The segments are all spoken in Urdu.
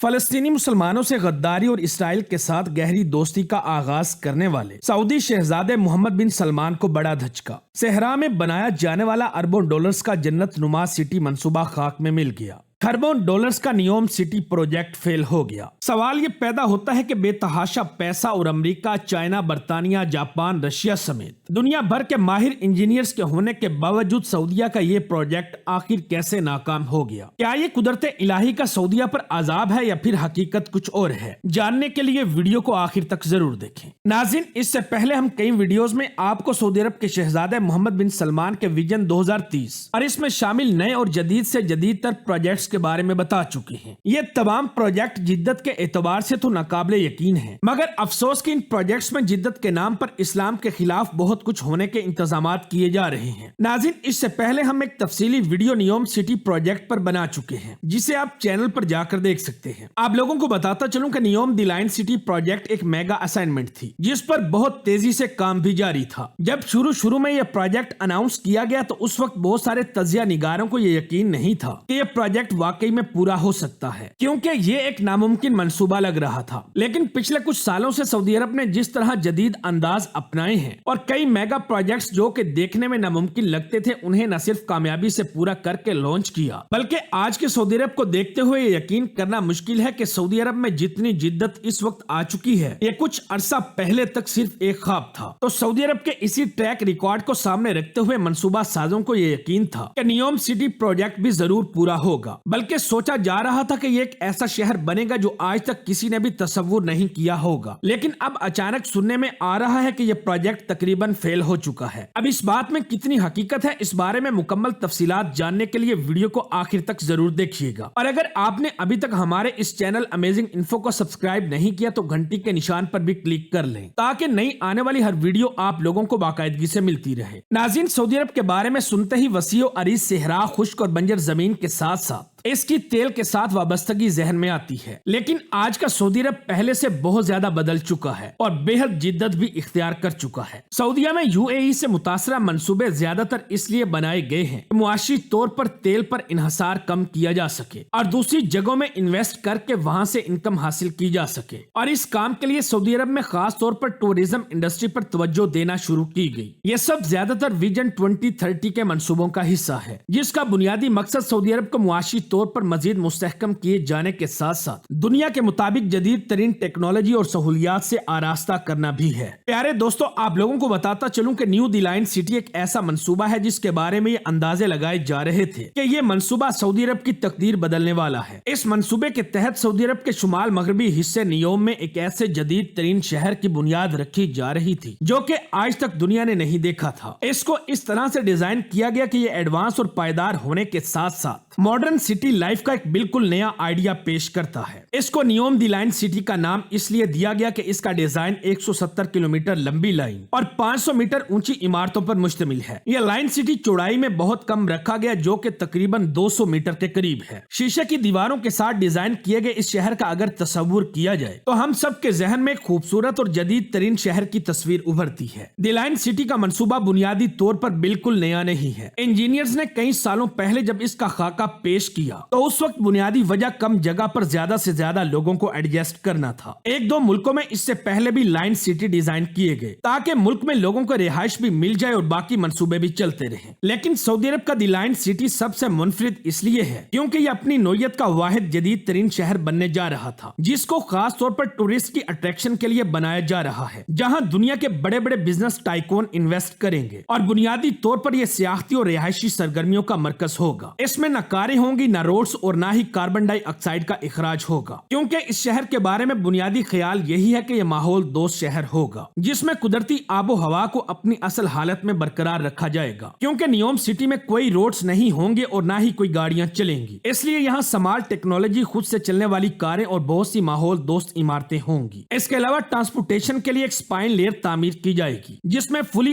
فلسطینی مسلمانوں سے غداری اور اسرائیل کے ساتھ گہری دوستی کا آغاز کرنے والے سعودی شہزادے محمد بن سلمان کو بڑا دھچکا۔ صحرا میں بنایا جانے والا اربوں ڈالرز کا جنت نما سٹی منصوبہ خاک میں مل گیا۔ کھربوں ڈالرز کا نیوم سٹی پروجیکٹ فیل ہو گیا۔ سوال یہ پیدا ہوتا ہے کہ بے تحاشا پیسہ اور امریکہ، چائنا، برطانیہ، جاپان، رشیا سمیت دنیا بھر کے ماہر انجینئرز کے ہونے کے باوجود سعودیہ کا یہ پروجیکٹ آخر کیسے ناکام ہو گیا؟ کیا یہ قدرت الہی کا سعودیہ پر عذاب ہے یا پھر حقیقت کچھ اور ہے؟ جاننے کے لیے ویڈیو کو آخر تک ضرور دیکھیں۔ ناظرین، اس سے پہلے ہم کئی ویڈیوز میں آپ کو سعودی عرب کے شہزادے محمد بن سلمان کے ویژن 2030 اور اس میں شامل نئے اور جدید سے جدید تر پروجیکٹس کے بارے میں بتا چکے ہیں۔ یہ تمام پروجیکٹ جدت کے اعتبار سے تو ناقابل یقین ہیں، مگر افسوس کہ ان پروجیکٹس میں جدت کے نام پر اسلام کے خلاف بہت کچھ ہونے کے انتظامات کیے جا رہے ہیں۔ ناظرین، اس سے پہلے ہم ایک تفصیلی ویڈیو نیوم سٹی پروجیکٹ پر بنا چکے ہیں، جسے آپ چینل پر جا کر دیکھ سکتے ہیں۔ آپ لوگوں کو بتاتا چلوں کہ نیوم دی لائن سٹی پروجیکٹ ایک میگا اسائنمنٹ تھی، جس پر بہت تیزی سے کام بھی جاری تھا۔ جب شروع میں یہ پروجیکٹ اناؤنس کیا گیا تو اس وقت بہت سارے تجزیہ نگاروں کو یہ یقین نہیں تھا کہ یہ پروجیکٹ واقعی میں پورا ہو سکتا ہے، کیونکہ یہ ایک ناممکن منصوبہ لگ رہا تھا۔ لیکن پچھلے کچھ سالوں سے سعودی عرب نے جس طرح جدید انداز اپنائے ہیں اور کئی میگا پروجیکٹس جو کہ دیکھنے میں ناممکن لگتے تھے، انہیں نہ صرف کامیابی سے پورا کر کے لانچ کیا، بلکہ آج کے سعودی عرب کو دیکھتے ہوئے یہ یقین کرنا مشکل ہے کہ سعودی عرب میں جتنی جدت اس وقت آ چکی ہے، یہ کچھ عرصہ پہلے تک صرف ایک خواب تھا۔ تو سعودی عرب کے اسی ٹریک ریکارڈ کو سامنے رکھتے ہوئے منصوبہ سازوں کو یہ یقین تھا کہ نیوم سٹی پروجیکٹ بھی ضرور پورا ہوگا، بلکہ سوچا جا رہا تھا کہ یہ ایک ایسا شہر بنے گا جو آج تک کسی نے بھی تصور نہیں کیا ہوگا۔ لیکن اب اچانک سننے میں آ رہا ہے کہ یہ پروجیکٹ تقریباً فیل ہو چکا ہے۔ اب اس بات میں کتنی حقیقت ہے، اس بارے میں مکمل تفصیلات جاننے کے لیے ویڈیو کو آخر تک ضرور دیکھیے گا۔ اور اگر آپ نے ابھی تک ہمارے اس چینل امیزنگ انفو کو سبسکرائب نہیں کیا تو گھنٹی کے نشان پر بھی کلک کر لیں، تاکہ نئی آنے والی ہر ویڈیو آپ لوگوں کو باقاعدگی سے ملتی رہے۔ ناظرین، سعودی عرب کے بارے میں سنتے ہی وسیع و عریض صحرا، خشک اور بنجر زمین کے ساتھ ساتھ اس کی تیل کے ساتھ وابستگی ذہن میں آتی ہے۔ لیکن آج کا سعودی عرب پہلے سے بہت زیادہ بدل چکا ہے اور بے حد جدت بھی اختیار کر چکا ہے۔ سعودیہ میں UAE سے متاثرہ منصوبے زیادہ تر اس لیے بنائے گئے ہیں کہ معاشی طور پر تیل پر انحصار کم کیا جا سکے اور دوسری جگہوں میں انویسٹ کر کے وہاں سے انکم حاصل کی جا سکے۔ اور اس کام کے لیے سعودی عرب میں خاص طور پر ٹورزم انڈسٹری پر توجہ دینا شروع کی گئی۔ یہ سب زیادہ تر ویژن 2030 کے منصوبوں کا حصہ ہے، جس کا بنیادی مقصد سعودی عرب کو معاشی طور پر مزید مستحکم کیے جانے کے ساتھ ساتھ دنیا کے مطابق جدید ترین ٹیکنالوجی اور سہولیات سے آراستہ کرنا بھی ہے۔ پیارے دوستو، آپ لوگوں کو بتاتا چلوں کہ نیو دی لائن سٹی ایک ایسا منصوبہ ہے جس کے بارے میں یہ اندازے لگائے جا رہے تھے کہ یہ منصوبہ سعودی عرب کی تقدیر بدلنے والا ہے۔ اس منصوبے کے تحت سعودی عرب کے شمال مغربی حصے نیوم میں ایک ایسے جدید ترین شہر کی بنیاد رکھی جا رہی تھی جو کہ آج تک دنیا نے نہیں دیکھا تھا۔ اس کو اس طرح سے ڈیزائن کیا گیا کہ یہ ایڈوانس اور پائیدار ہونے کے ساتھ ساتھ ماڈرن سٹی لائف کا ایک بالکل نیا آئیڈیا پیش کرتا ہے۔ اس کو نیوم دی لائن سٹی کا نام اس لیے دیا گیا کہ اس کا ڈیزائن 170 کلومیٹر لمبی لائن اور 500 میٹر اونچی عمارتوں پر مشتمل ہے۔ یہ لائن سٹی چوڑائی میں بہت کم رکھا گیا، جو کہ تقریباً 200 میٹر کے قریب ہے۔ شیشے کی دیواروں کے ساتھ ڈیزائن کیے گئے اس شہر کا اگر تصور کیا جائے تو ہم سب کے ذہن میں خوبصورت اور جدید ترین شہر کی تصویر ابھرتی ہے۔ دی لائن سٹی کا منصوبہ بنیادی طور پر بالکل نیا نہیں ہے۔ انجینئرز نے کئی سالوں پہلے جب اس کا خاکہ پیش کیا تو اس وقت بنیادی وجہ کم جگہ پر زیادہ سے زیادہ لوگوں کو ایڈجسٹ کرنا تھا۔ ایک دو ملکوں میں اس سے پہلے بھی لائن سٹی ڈیزائن کیے گئے تاکہ ملک میں لوگوں کو رہائش بھی مل جائے اور باقی منصوبے بھی چلتے رہیں۔ لیکن سعودی عرب کا دی لائن سٹی سب سے منفرد اس لیے ہے کیونکہ یہ اپنی نوعیت کا واحد جدید ترین شہر بننے جا رہا تھا، جس کو خاص طور پر ٹورسٹ کی اٹریکشن کے لیے بنایا جا رہا ہے، جہاں دنیا کے بڑے بڑے بزنس ٹائکون انویسٹ کریں گے اور بنیادی طور پر یہ سیاحتی اور رہائشی سرگرمیوں کا مرکز ہوگا۔ اس میں نہ کاریں ہوں گی، نہ روڈز اور نہ ہی کاربن ڈائی آکسائیڈ کا اخراج ہوگا، کیونکہ اس شہر کے بارے میں بنیادی خیال یہی ہے کہ یہ ماحول دوست شہر ہوگا جس میں قدرتی آب و ہوا کو اپنی اصل حالت میں برقرار رکھا جائے گا، کیونکہ نیوم سٹی میں کوئی روڈز نہیں ہوں گے اور نہ ہی کوئی گاڑیاں چلیں گی۔ اس لیے یہاں سمارٹ ٹیکنالوجی، خود سے چلنے والی کاریں اور بہت سی ماحول دوست عمارتیں ہوں گی۔ اس کے علاوہ ٹرانسپورٹیشن کے لیے ایک اسپائن لیئر تعمیر کی جائے گی جس میں فلی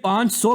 $500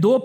2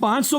$500